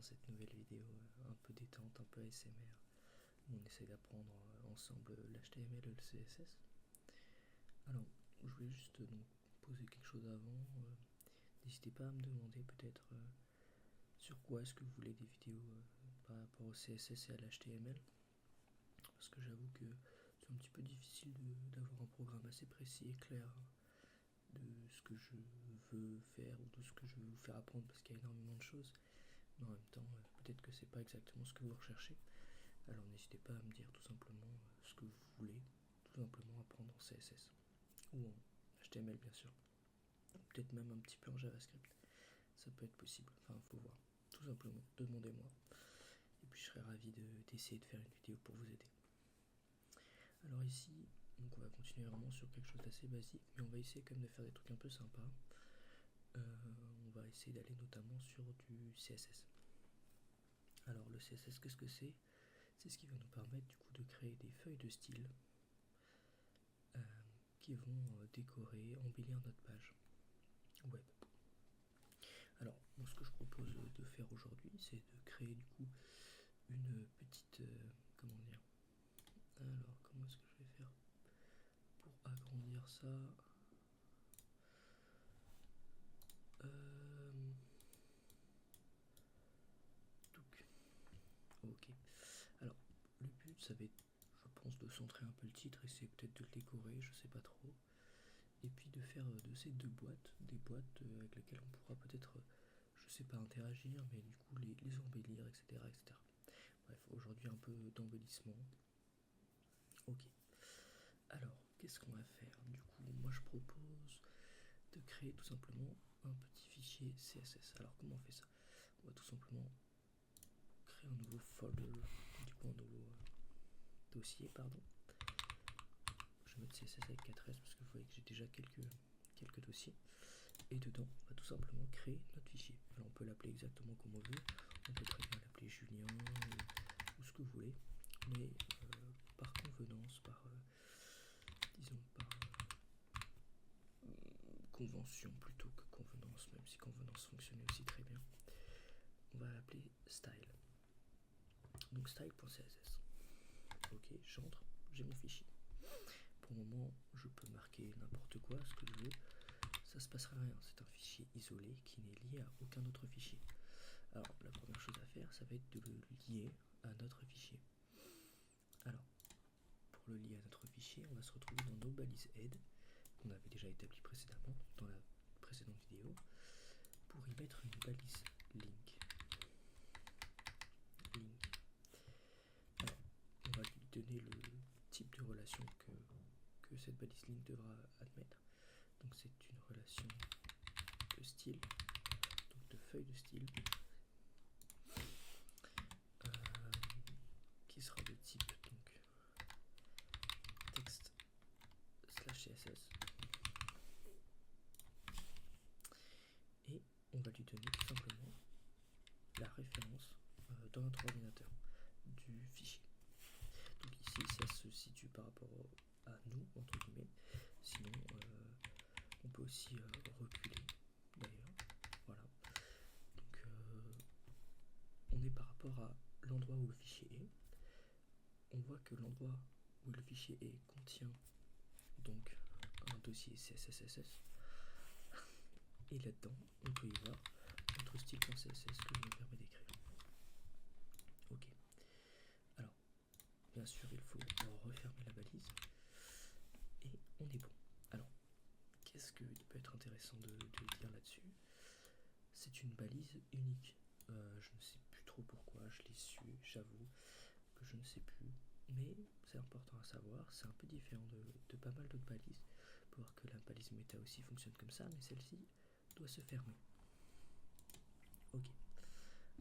dans cette nouvelle vidéo un peu détente, un peu ASMR, où on essaie d'apprendre ensemble l'HTML et le CSS. Alors, je voulais juste donc poser quelque chose avant. N'hésitez pas à me demander peut-être sur quoi est-ce que vous voulez des vidéos par rapport au CSS et à l'HTML, parce que j'avoue que c'est un petit peu difficile d'avoir un programme assez précis et clair de ce que je veux faire ou de ce que je veux vous faire apprendre, parce qu'il y a énormément de choses, mais en même temps peut-être que c'est pas exactement ce que vous recherchez. Alors n'hésitez pas à me dire tout simplement ce que vous voulez tout simplement apprendre en CSS ou en HTML bien sûr, peut-être même un petit peu en JavaScript, ça peut être possible, enfin faut voir, tout simplement demandez-moi et puis je serai ravi d'essayer de faire une vidéo pour vous aider. Alors ici, donc on va continuer vraiment sur quelque chose d'assez basique, mais on va essayer quand même de faire des trucs un peu sympas. On va essayer d'aller notamment sur du CSS. Alors le CSS, qu'est-ce que c'est? C'est ce qui va nous permettre du coup de créer des feuilles de style qui vont décorer, embellir notre page web. Alors moi, ce que je propose de faire aujourd'hui, c'est de créer du coup une petite comment dire, alors comment est-ce que je vais faire pour agrandir ça? Ok, alors le but ça va être, je pense, de centrer un peu le titre, essayer peut-être de le décorer, je sais pas trop, et puis de faire de ces deux boîtes des boîtes avec lesquelles on pourra peut-être, je sais pas, interagir, mais du coup les embellir, etc., etc. Bref, aujourd'hui un peu d'embellissement. Ok, alors qu'est-ce qu'on va faire? Du coup moi je propose de créer tout simplement un petit fichier CSS. Alors comment on fait ça? On va tout simplement créer un nouveau folder, du coup un nouveau dossier, pardon. Je vais mettre CSS avec 4S parce que vous voyez que j'ai déjà quelques dossiers, et dedans on va tout simplement créer notre fichier. Alors on peut l'appeler exactement comme on veut, on peut très bien l'appeler Julien ou ce que vous voulez, mais par convenance, par disons par convention plutôt que convenance, même si convenance fonctionnait aussi très bien, on va l'appeler style. Donc style.css. Ok, j'entre, j'ai mon fichier. Pour le moment, je peux marquer n'importe quoi, ce que je veux, ça se passera rien. C'est un fichier isolé qui n'est lié à aucun autre fichier. Alors, la première chose à faire, ça va être de le lier à notre fichier. Alors, pour le lier à notre fichier, on va se retrouver dans nos balises aide, qu'on avait déjà établi précédemment, dans la précédente vidéo, pour y mettre une balise link. Alors, on va lui donner le type de relation que cette balise link devra admettre. Donc c'est une relation de style, donc de feuille de style, qui sera de type donc texte /css, et on va lui donner tout simplement la référence dans notre ordinateur du fichier. Donc ici ça se situe par rapport à nous entre guillemets, sinon on peut aussi reculer d'ailleurs, voilà. Donc on est par rapport à l'endroit où le fichier est. On voit que l'endroit où le fichier est contient donc un dossier CSS, et là-dedans on peut y voir notre style.css que je me permets d'écrire. Ok, alors bien sûr il faut refermer la balise et on est bon. Alors qu'est-ce qu'il peut être intéressant de dire là-dessus? C'est une balise unique. Je ne sais plus trop pourquoi je l'ai su, j'avoue que je ne sais plus, mais c'est important à savoir. C'est un peu différent de pas mal d'autres balises. Pour voir que la balise méta aussi fonctionne comme ça, mais celle-ci doit se fermer. Ok,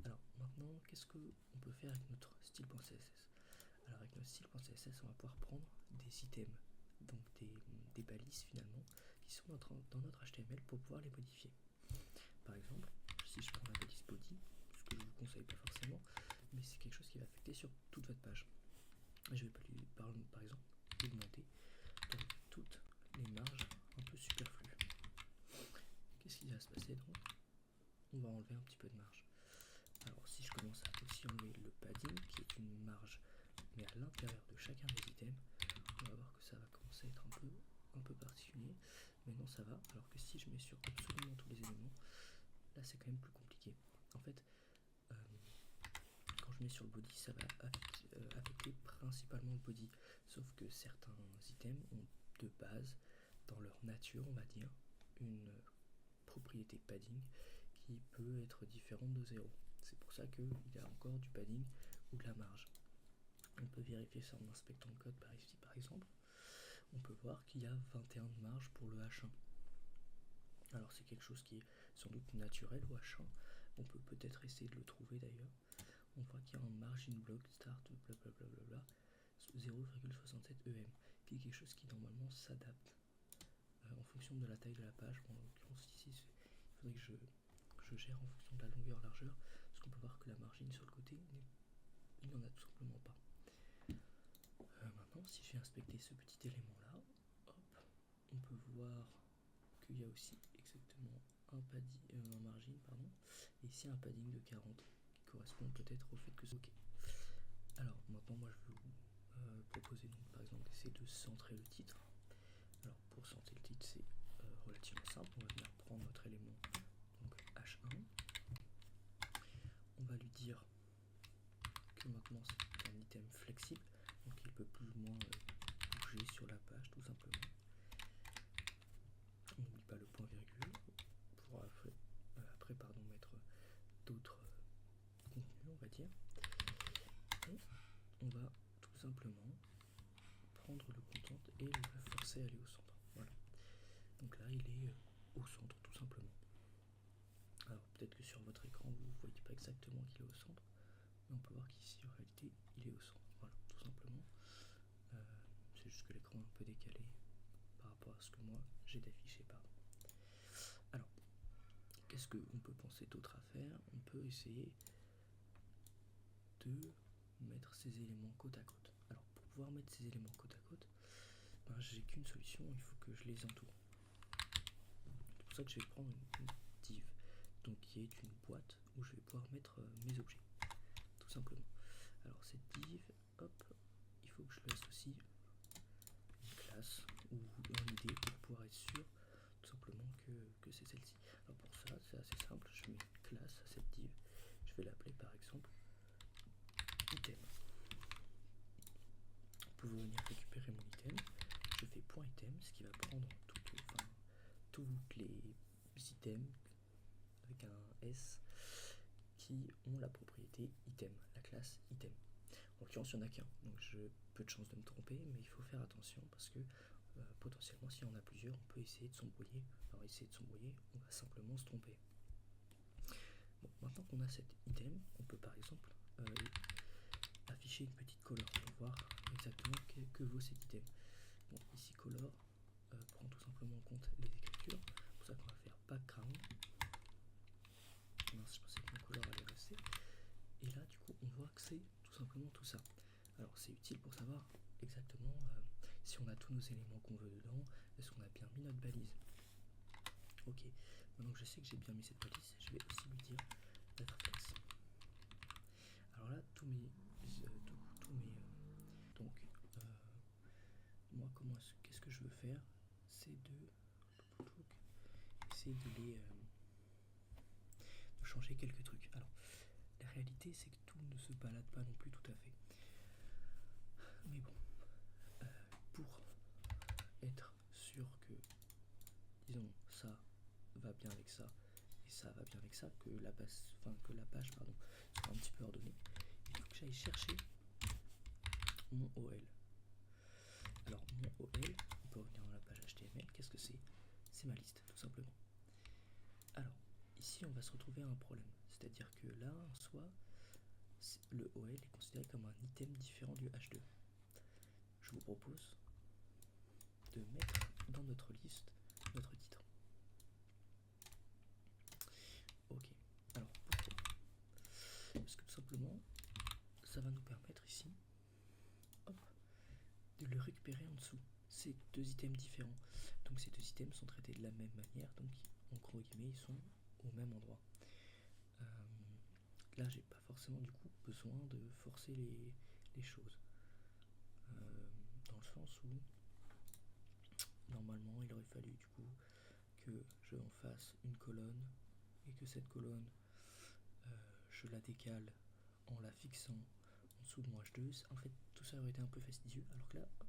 alors maintenant qu'est-ce qu'on peut faire avec notre style.css? Alors avec notre style.css on va pouvoir prendre des items, donc des balises finalement, qui sont dans notre HTML pour pouvoir les modifier. Par exemple, si je prends la balise body, ce que je vous conseille pas forcément, mais c'est quelque chose qui va affecter sur toute votre page. Je vais pas lui par exemple augmenter dans toutes les marges un peu superflues. Qu'est-ce qui va se passer donc? On va enlever un petit peu de marge. Alors si je aussi enlever le padding, qui est une marge, mais à l'intérieur de chacun des items. On va voir que ça va commencer à être un peu particulier, mais non, ça va. Alors que si je mets sur absolument tous les éléments, là c'est quand même plus compliqué. En fait, quand je mets sur le body, ça va affecter principalement le body, sauf que certains items ont de base, dans leur nature, on va dire, une propriété padding qui peut être différente de 0. C'est pour ça qu'il y a encore du padding ou de la marge. On peut vérifier ça en inspectant le code par ici, par exemple. On peut voir qu'il y a 21 de marge pour le H1. Alors c'est quelque chose qui est sans doute naturel au H1. On peut peut-être essayer de le trouver d'ailleurs. On voit qu'il y a un margin block start blablabla 0,67 EM, qui est quelque chose qui normalement s'adapte en fonction de la taille de la page. Bon, en l'occurrence ici, il faudrait que je gère en fonction de la longueur-largeur, parce qu'on peut voir que la margine sur le côté, il n'y en a tout simplement pas. Maintenant, si je vais inspecter ce petit élément-là, on peut voir qu'il y a aussi exactement un margin, et ici un padding de 40, qui correspond peut-être au fait que c'est OK. Alors maintenant, moi je vais vous proposer donc, par exemple d'essayer de centrer le titre. Alors pour centrer le titre, c'est relativement simple. On va venir prendre notre élément, donc H1. On va lui dire que maintenant c'est un item flexible, donc il peut plus ou moins bouger sur la page tout simplement. On n'oublie pas le point virgule pour après mettre d'autres contenus, on va dire. Et on va tout simplement prendre le content et le forcer à aller au centre. Voilà. Donc là, il est au centre tout simplement. Alors peut-être que sur votre écran, vous ne voyez pas exactement qu'il est au centre, mais on peut voir qu'ici, en réalité, il est au centre. Voilà, tout simplement. C'est juste que l'écran est un peu décalé par rapport à ce que moi j'ai d'affiché, pardon. Alors, qu'est-ce qu'on peut penser d'autre à faire? On peut essayer de mettre ces éléments côte à côte. Alors, pour pouvoir mettre ces éléments côte à côte, j'ai qu'une solution, il faut que je les entoure. C'est pour ça que je vais prendre une div, donc qui est une boîte où je vais pouvoir mettre mes objets, tout simplement. Alors cette div, hop, il faut que je lui associe une classe ou une idée pour pouvoir être sûr tout simplement que c'est celle-ci. Alors pour ça, c'est assez simple, je mets classe à cette div, je vais l'appeler par exemple item. Pour venir récupérer mon item, je fais point item, ce qui va prendre tous les items avec un S qui ont la propriété item, la classe item. En l'occurrence, il n'y en a qu'un, donc j'ai peu de chance de me tromper, mais il faut faire attention parce que potentiellement, si on a plusieurs, on peut essayer de s'embrouiller. Alors, essayer de s'embrouiller, on va simplement se tromper. Bon, maintenant qu'on a cet item, on peut par exemple afficher une petite color pour voir exactement que vaut cet item. Bon, ici color prend tout simplement en compte les écritures, c'est pour ça qu'on va faire background. Mince, je pensais que mon color allait rester. Et là, du coup, on voit que c'est tout simplement tout ça. Alors, c'est utile pour savoir exactement si on a tous nos éléments qu'on veut dedans, est-ce qu'on a bien mis notre balise. Ok, maintenant que je sais que j'ai bien mis cette balise, je vais aussi lui dire d'être flex. Alors là, moi, qu'est-ce que je veux faire, c'est de essayer de changer quelques trucs. Alors, la réalité, c'est que tout ne se balade pas non plus tout à fait. Mais bon, pour être sûr que, disons, ça va bien avec ça, et ça va bien avec ça, que la page soit un petit peu ordonnée, il faut que j'aille chercher mon OL. Alors, mon OL, on peut revenir dans la page HTML, qu'est-ce que c'est? C'est ma liste, tout simplement. Alors, ici, on va se retrouver à un problème, c'est-à-dire que là, en soi, le OL est considéré comme un item différent du H2. Je vous propose de mettre dans notre liste notre titre. Ok, alors pourquoi? Parce que tout simplement, ça va nous permettre ici, hop, de le récupérer en dessous. C'est deux items différents. Donc ces deux items sont traités de la même manière, donc en gros guillemets, ils sont au même endroit. Là, j'ai pas forcément du coup besoin de forcer les choses. Dans le sens où normalement il aurait fallu du coup que je en fasse une colonne et que cette colonne je la décale en la fixant en dessous de mon H2. En fait tout ça aurait été un peu fastidieux, alors que là hop,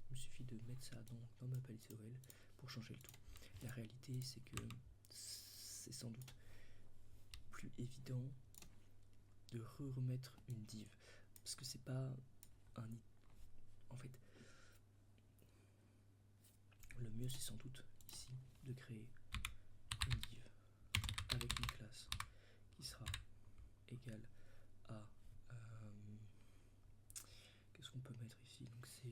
il me suffit de mettre ça dans ma balise OL pour changer le tout. La réalité c'est que c'est sans doute plus évident de remettre une div, parce que c'est pas un... En fait, le mieux c'est sans doute ici de créer une div avec une classe qui sera égale à... qu'est-ce qu'on peut mettre ici? Donc c'est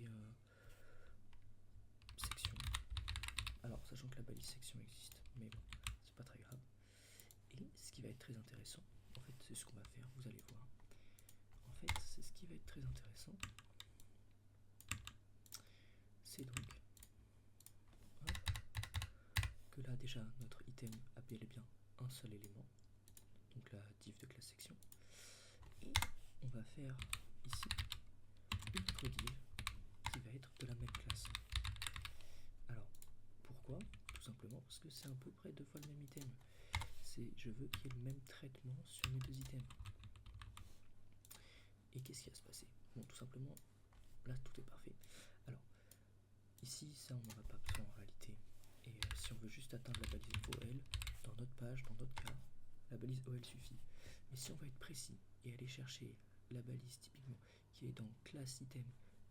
section. Alors, sachant que la balise section existe, mais bon, c'est pas très grave. Et ce qui va être très intéressant, en fait, c'est ce qu'on va faire, vous allez voir. En fait, c'est ce qui va être très intéressant. C'est donc hop, que là, déjà, notre item a bel et bien un seul élément, donc la div de classe section. Et on va faire ici une autre div qui va être de la même classe. Alors, pourquoi? Tout simplement parce que c'est à peu près 2 fois le même item. Je veux qu'il y ait le même traitement sur mes 2 items. Et qu'est-ce qui va se passer? Bon, tout simplement, là tout est parfait. Alors, ici, ça on n'en a pas besoin en réalité. Et si on veut juste atteindre la balise OL, dans notre page, dans notre cas, la balise OL suffit. Mais si on va être précis et aller chercher la balise typiquement qui est dans classe item,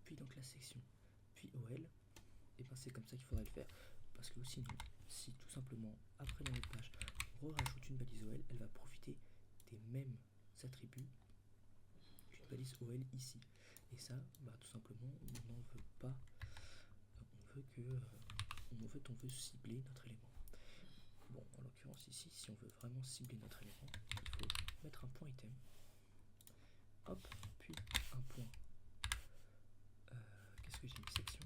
puis dans classe section, puis OL, et ben c'est comme ça qu'il faudrait le faire. Parce que sinon, si tout simplement, après dans notre page, on rajoute une balise OL, elle va profiter des mêmes attributs qu'une balise OL ici. Et ça, bah, tout simplement, on n'en veut pas. On veut que, on veut cibler notre élément. Bon, en l'occurrence ici, si on veut vraiment cibler notre élément, il faut mettre un point item. Hop, puis un point. Qu'est-ce que j'ai mis? Section.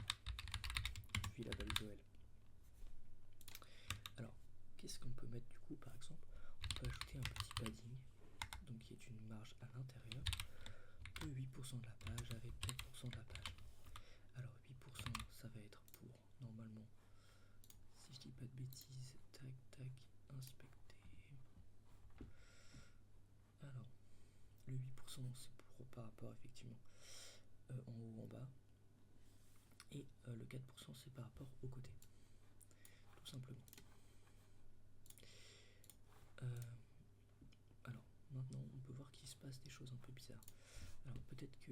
Puis la balise OL. Alors, qu'est-ce qu'on peut mettre du coup, par exemple? On peut ajouter un petit padding, donc qui est une marge à l'intérieur de 8% de la page avec 4% de la page. Alors 8% ça va être pour normalement, si je dis pas de bêtises, tac tac, inspecter. Alors le 8% c'est pour par rapport effectivement en haut ou en bas, et le 4% c'est par rapport au côté, tout simplement. Alors maintenant on peut voir qu'il se passe des choses un peu bizarres. Alors peut-être que...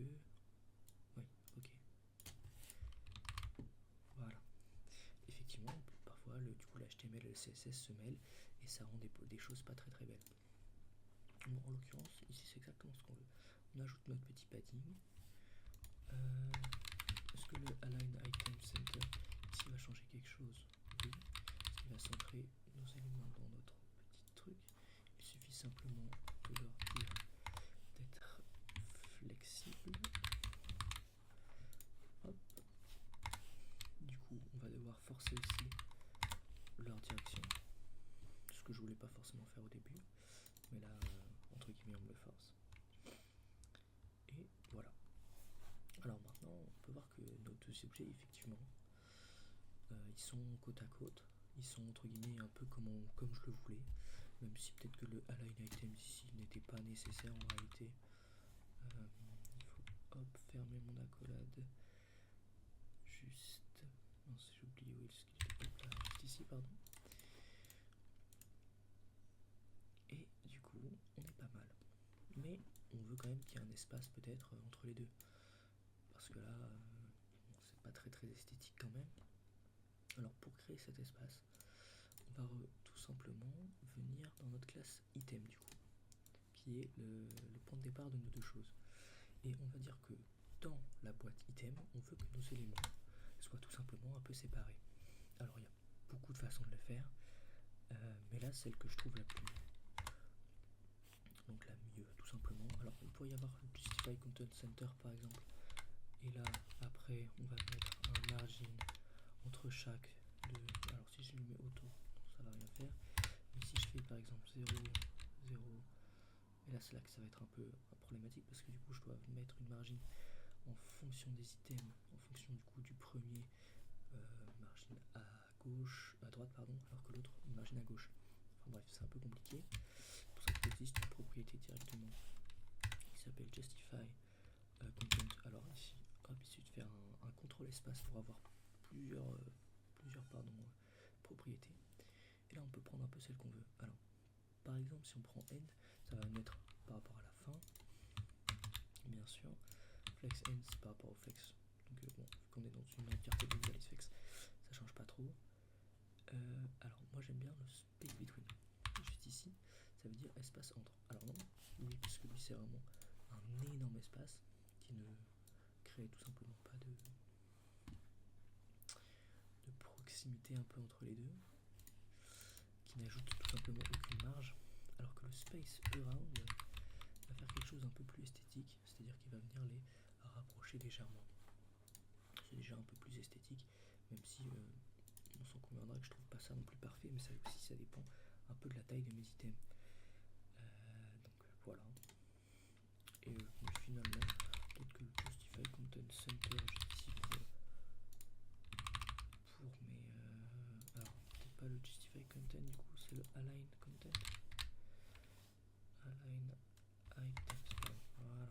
Oui, ok. Voilà. Effectivement, parfois du coup l'HTML et le CSS se mêlent et ça rend des choses pas très belles. Bon, en l'occurrence, ici c'est exactement ce qu'on veut. On ajoute notre petit padding. Est-ce que le Align Item Center ici va changer quelque chose? Oui. Est-ce qu'il va centrer nos éléments dans notre petit truc? Il suffit simplement de leur dire d'être flexible. Hop. Du coup, on va devoir forcer aussi leur direction, ce que je voulais pas forcément faire au début, mais là, entre guillemets, on me le force. Et voilà. Alors maintenant, on peut voir que nos 2 objets, effectivement, ils sont côte à côte. Ils sont entre guillemets un peu comme je le voulais, même si peut-être que le align item ici n'était pas nécessaire en réalité. Il faut hop fermer mon accolade. Juste, non, j'ai oublié où est-ce qu'il était. Là, juste ici, pardon. Et du coup, on est pas mal. Mais on veut quand même qu'il y ait un espace peut-être entre les deux. Parce que là, c'est pas très esthétique quand même. Alors pour créer cet espace, on va tout simplement venir dans notre classe item du coup, qui est le point de départ de nos 2 choses. Et on va dire que dans la boîte item, on veut que nos éléments soient tout simplement un peu séparés. Alors il y a beaucoup de façons de le faire, mais là celle que je trouve la plus... Donc la mieux tout simplement. Alors il pourrait y avoir le Justify Content Center par exemple. Et là après on va mettre un margin entre chaque de... Alors si je le mets auto, ça va rien faire. Mais si je fais par exemple 0, 0, et là c'est là que ça va être un peu problématique parce que du coup je dois mettre une margine en fonction des items, en fonction du coup du premier margine à gauche, à droite pardon, alors que l'autre une margine à gauche. Enfin bref, c'est un peu compliqué. C'est pour ça qu'il existe une propriété directement qui s'appelle Justify Content. Alors ici, hop, il suffit de faire un contrôle espace pour avoir plusieurs propriétés. Et là on peut prendre un peu celle qu'on veut. Alors par exemple si on prend end, ça va mettre par rapport à la fin, bien sûr. Flex end c'est par rapport au flex. Donc bon, vu qu'on est dans une entièreté de flex, ça change pas trop. Alors moi j'aime bien le space between. Juste ici, ça veut dire espace entre. Alors non, oui, puisque lui c'est vraiment un énorme espace qui ne crée tout simplement pas de proximité un peu entre les deux, qui n'ajoute tout simplement aucune marge, alors que le space around va faire quelque chose un peu plus esthétique, c'est-à-dire qu'il va venir les rapprocher légèrement. C'est déjà un peu plus esthétique, même si on s'en conviendra que je trouve pas ça non plus parfait, mais ça aussi ça dépend un peu de la taille de mes items. Donc voilà. Et finalement, peut-être que le Justify Content Center juste ici pour mes... alors peut-être pas le Justify Content du coup, c'est le Align Content. Align Items, voilà.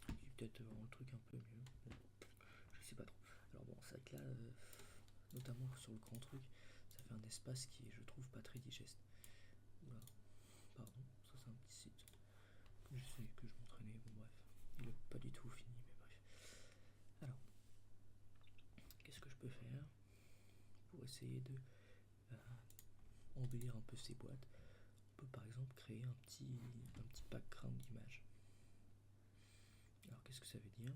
J'ai peut-être un truc un peu mieux, je sais pas trop. Alors bon, c'est vrai que là, notamment sur le grand truc, ça fait un espace qui est, je trouve, pas très digeste. Oula, pardon, ça c'est un petit site que je m'entraînais, bon bref, il est pas du tout fini, mais bref. Alors, qu'est-ce que je peux faire pour essayer de embellir un peu ces boîtes? On peut par exemple créer un petit background d'image. Alors qu'est-ce que ça veut dire?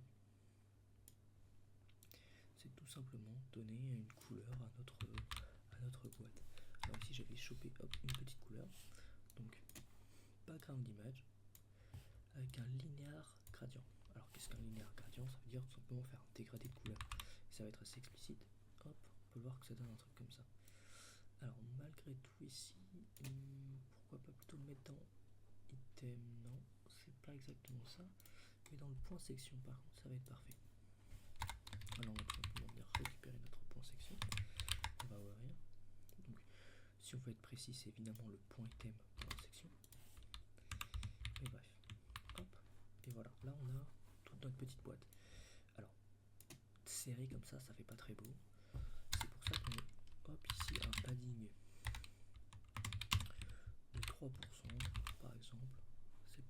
C'est tout simplement donner une couleur à notre boîte. Alors ici j'avais chopé une petite couleur, donc background d'image avec un linéaire gradient. Alors qu'est-ce qu'un linéaire gradient? Ça veut dire tout simplement faire un dégradé de couleur. Et ça va être assez explicite. Hop, on peut voir que ça donne un truc comme ça. Alors malgré tout ici, pourquoi pas plutôt le mettre dans item? Non, c'est pas exactement ça. Mais dans le point section par contre, ça va être parfait. Alors on va tout simplement venir récupérer notre point section. On va ouvrir. Donc si on veut être précis, c'est évidemment le point item point section. Mais bref, hop, et voilà, là on a toute notre petite boîte. Alors, serré comme ça fait pas très beau. C'est pour ça qu'on met hop ici un padding de 3% par exemple.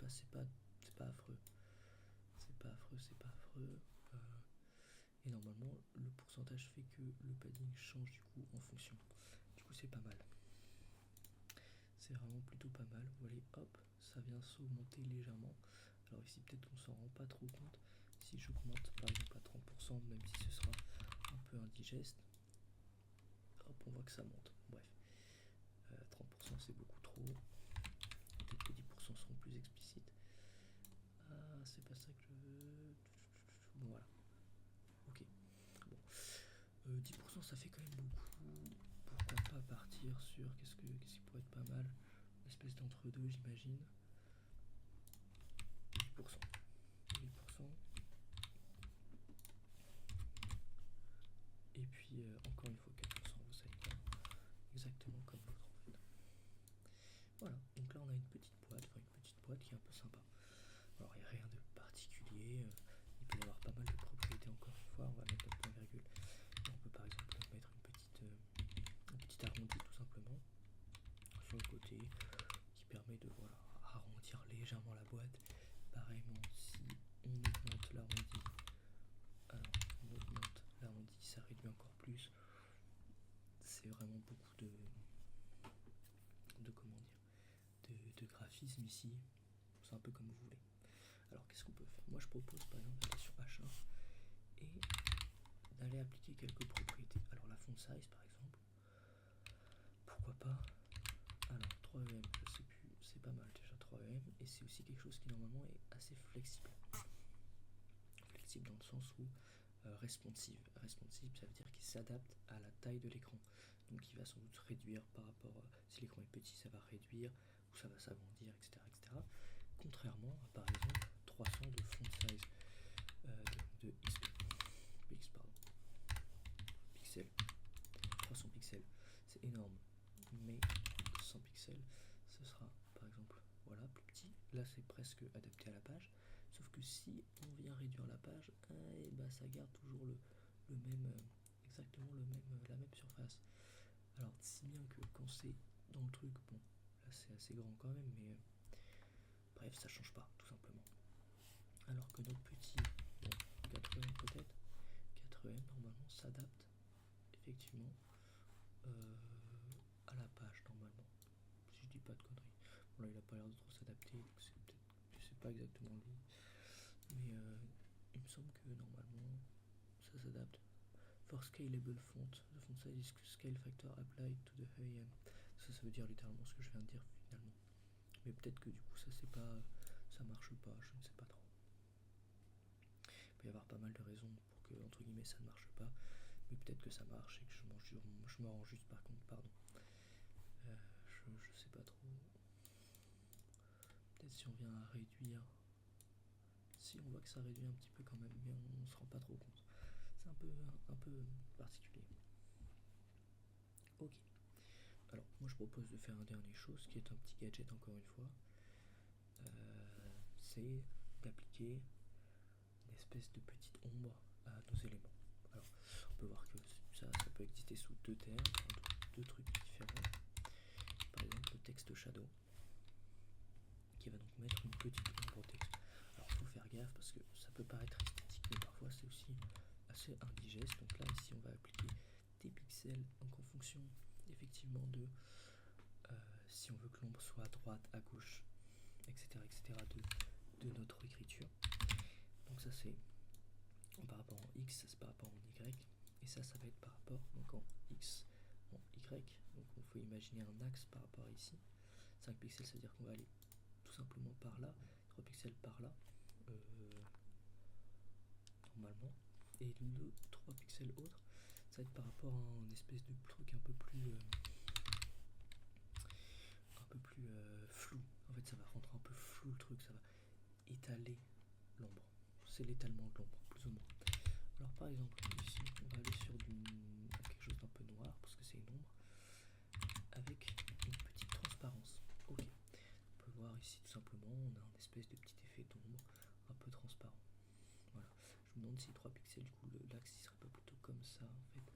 C'est pas affreux. C'est pas affreux. Et normalement, le pourcentage fait que le padding change du coup en fonction. Du coup, c'est pas mal. C'est vraiment plutôt pas mal. Vous voyez, hop, ça vient s'augmenter légèrement. Alors ici, peut-être qu'on s'en rend pas trop compte. Si j'augmente par exemple à 30%, même si ce sera un peu indigeste, hop, on voit que ça monte. Bref, 30% c'est beaucoup trop. Peut-être que 10% seront plus explicites. Ah, c'est pas ça que je veux. Bon, voilà. Ok. Bon. 10% ça fait quand même beaucoup. Pourquoi pas partir sur qu'est-ce qui pourrait être pas mal? Une espèce d'entre-deux, j'imagine. 8%. 8%. Et puis encore une fois 4%, vous savez pas. Exactement comme l'autre en fait. Voilà, donc là on a une petite boîte qui est un peu sympa. Alors il n'y a rien de particulier, il peut y avoir pas mal de propriétés encore une fois, on va mettre notre point virgule. Et on peut par exemple mettre un petit arrondi tout simplement sur le côté qui permet de arrondir légèrement la boîte. Pareillement si on augmente l'arrondi, alors on augmente l'arrondi, ça réduit encore plus. C'est vraiment beaucoup de graphisme ici, c'est un peu comme vous voulez. Alors qu'est-ce qu'on peut faire? Moi je propose par exemple d'aller sur H1 et d'aller appliquer quelques propriétés. Alors la font size par exemple, pourquoi pas? Alors 3EM, je sais plus, c'est pas mal déjà 3EM, et c'est aussi quelque chose qui normalement est assez flexible. Flexible dans le sens où responsive. Responsive, ça veut dire qu'il s'adapte à la taille de l'écran. Donc il va sans doute réduire par rapport, si l'écran est petit, ça va réduire, ou ça va s'agrandir, etc. Contrairement à par exemple 300 de font size de X, pardon, pixels, 300 pixels, c'est énorme, mais 100 pixels, ce sera par exemple voilà plus petit. Là c'est presque adapté à la page, sauf que si on vient réduire la page, et bah ça garde toujours le même, exactement la même surface. Alors si bien que quand c'est dans le truc, bon là c'est assez grand quand même, mais bref ça change pas tout simplement. Alors que notre petit, bon 4M peut-être, 4M normalement s'adapte effectivement à la page normalement, si je dis pas de conneries. Bon là il a pas l'air de trop s'adapter, donc c'est peut-être, je sais pas exactement lui, mais il me semble que normalement ça s'adapte. For scalable font, the font size is scale factor applied to the HEIM. Ça veut dire littéralement ce que je viens de dire finalement. Mais peut-être que du coup ça marche pas, je ne sais pas trop. Il peut y avoir pas mal de raisons pour que entre guillemets ça ne marche pas, mais peut-être que ça marche et que je me rends juste par contre, pardon. Je sais pas trop. Peut-être si on vient à réduire, si on voit que ça réduit un petit peu quand même, mais on se rend pas trop compte. C'est un peu particulier. Ok. Alors moi je propose de faire un dernier chose qui est un petit gadget encore une fois. C'est d'appliquer une espèce de petite ombre à nos éléments. Alors on peut voir que ça peut exister sous deux termes, deux trucs différents. Par exemple le texte shadow, qui va donc mettre une petite ombre au texte. Alors il faut faire gaffe parce que ça peut paraître esthétique, mais parfois c'est aussi assez indigeste. Donc là ici on va appliquer des pixels donc en fonction effectivement de si on veut que l'ombre soit à droite, à gauche, etc. de notre écriture. Donc ça c'est par rapport en X, ça c'est par rapport en Y, et ça va être par rapport donc en X, en Y. Donc il faut imaginer un axe par rapport à ici. 5 pixels, ça veut dire qu'on va aller tout simplement par là, 3 pixels par là, normalement, et le 3 pixels autre, ça va être par rapport à un espèce de truc un peu plus flou. En fait ça va rendre un peu flou le truc, ça va étaler l'ombre. C'est l'étalement de l'ombre, plus ou moins. Alors par exemple, ici, on va aller sur quelque chose d'un peu noir, parce que c'est une ombre, avec une petite transparence. Ok. On peut voir ici tout simplement, on a un espèce de petit effet d'ombre, un peu transparent. Voilà. Je me demande si 3 pixels, du coup, l'axe il serait pas plutôt comme ça, en fait.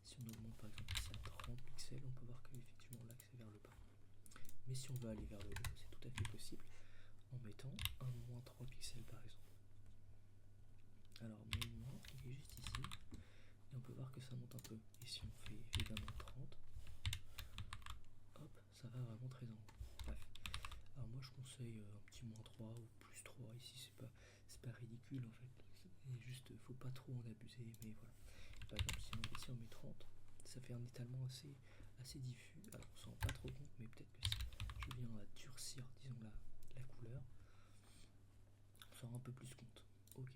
Si on augmente par exemple ici à 30 pixels, on peut voir que effectivement l'axe est vers le bas. Mais si on veut aller vers le haut, c'est tout à fait possible, en mettant un moins 3 pixels par exemple. Alors mon moins il est juste ici, et on peut voir que ça monte un peu. Et si on fait évidemment 30, hop, ça va vraiment très en haut. Bref. Alors moi je conseille un petit moins 3 ou plus 3 ici, c'est pas ridicule en fait. Et juste faut pas trop en abuser, mais voilà. Par exemple ici on met 30, ça fait un étalement assez diffus. Alors on s'en rend pas trop compte, mais peut-être que si je viens à durcir disons la couleur, on s'en rend un peu plus compte. Ok.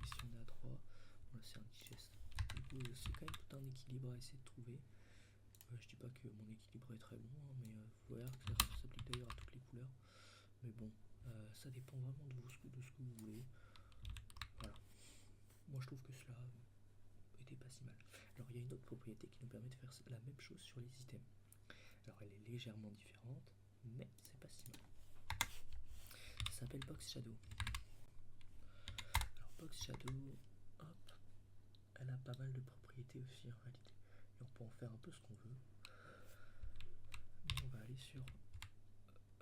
Ici on est à 3, bon là c'est indigeste. Du coup c'est quand même tout un équilibre à essayer de trouver. Je dis pas que mon équilibre est très bon, hein, mais faut voir que ça s'applique d'ailleurs à toutes les couleurs. Mais bon, ça dépend vraiment de ce que vous voulez. Voilà. Moi je trouve que cela était pas si mal. Alors il y a une autre propriété qui nous permet de faire la même chose sur les items. Alors elle est légèrement différente, mais c'est pas si mal. Ça s'appelle Box Shadow. Alors Box Shadow, hop, elle a pas mal de propriétés aussi en réalité. Et on peut en faire un peu ce qu'on veut. Mais on va aller sur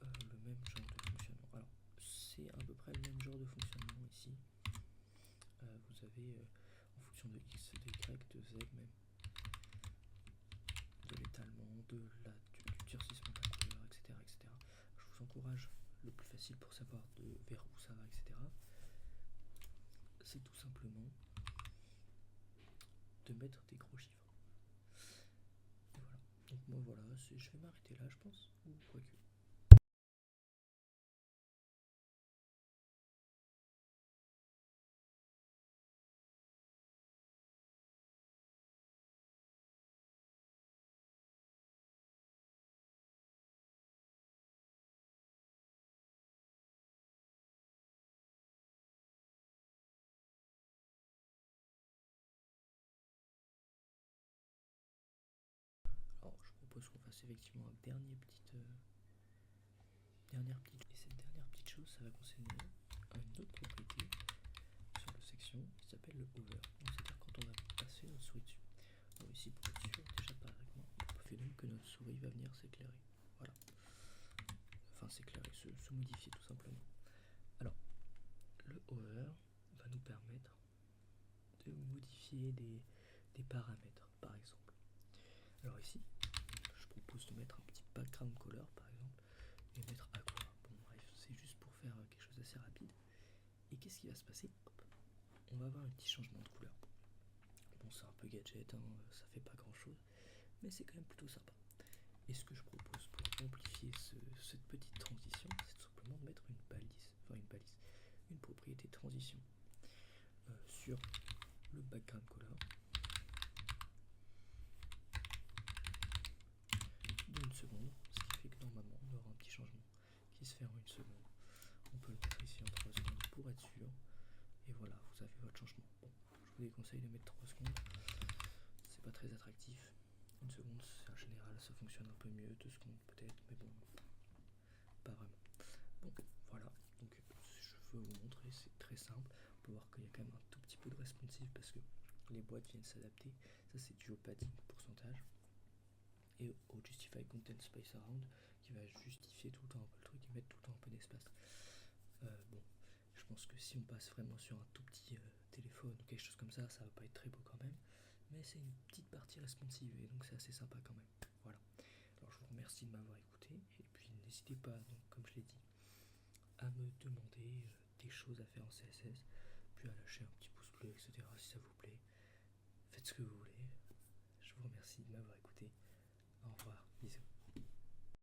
le même genre de fonctionnement. Alors c'est à peu près le même genre de fonctionnement ici. Vous avez en fonction de X, de Y, de Z même, de l'étalement, du durcissement de la couleur, etc. Je vous encourage, le plus facile pour savoir vers où ça va, etc. C'est tout simplement de mettre des gros chiffres. Et voilà. Donc moi voilà, je vais m'arrêter là je pense, ou quoique. propose qu'on fasse effectivement une dernière petite et cette dernière petite chose, ça va concerner une autre propriété sur la section qui s'appelle le hover. C'est-à-dire quand on va passer notre souris dessus. Alors ici, pour être sûr, déjà pareillement, on fait donc que notre souris va venir s'éclairer. Voilà. Enfin s'éclairer, se modifier tout simplement. Alors, le hover va nous permettre de modifier des paramètres, par exemple. Alors ici, je propose de mettre un petit background color, par exemple, et mettre aqua. Bon bref, c'est juste pour faire quelque chose d'assez rapide. Et qu'est-ce qui va se passer? Hop, on va avoir un petit changement de couleur. Bon, c'est un peu gadget, hein, ça fait pas grand-chose, mais c'est quand même plutôt sympa. Et ce que je propose pour amplifier cette petite transition, c'est tout simplement de mettre une propriété transition sur le background color d'une seconde, ce qui fait que normalement on aura un petit changement qui se fait en une seconde. On peut le mettre ici en 3 secondes pour être sûr, et voilà, vous avez votre changement. Bon, je vous déconseille de mettre 3 secondes, c'est pas très attractif. Une seconde, en général, ça fonctionne un peu mieux, 2 secondes peut-être, mais bon, pas vraiment. Bon, voilà, donc je veux vous montrer, c'est très simple. On peut voir qu'il y a quand même un tout petit peu de responsive parce que les boîtes viennent s'adapter. Ça, c'est dû au padding pourcentage et au justify content space around qui va justifier tout le temps un peu le truc et mettre tout le temps un peu d'espace. Bon, je pense que si on passe vraiment sur un tout petit téléphone ou quelque chose comme ça, ça va pas être très beau quand même. Mais c'est une petite partie responsive et donc c'est assez sympa quand même. Voilà. Alors je vous remercie de m'avoir écouté et puis n'hésitez pas, donc, comme je l'ai dit, à me demander des choses à faire en CSS, puis à lâcher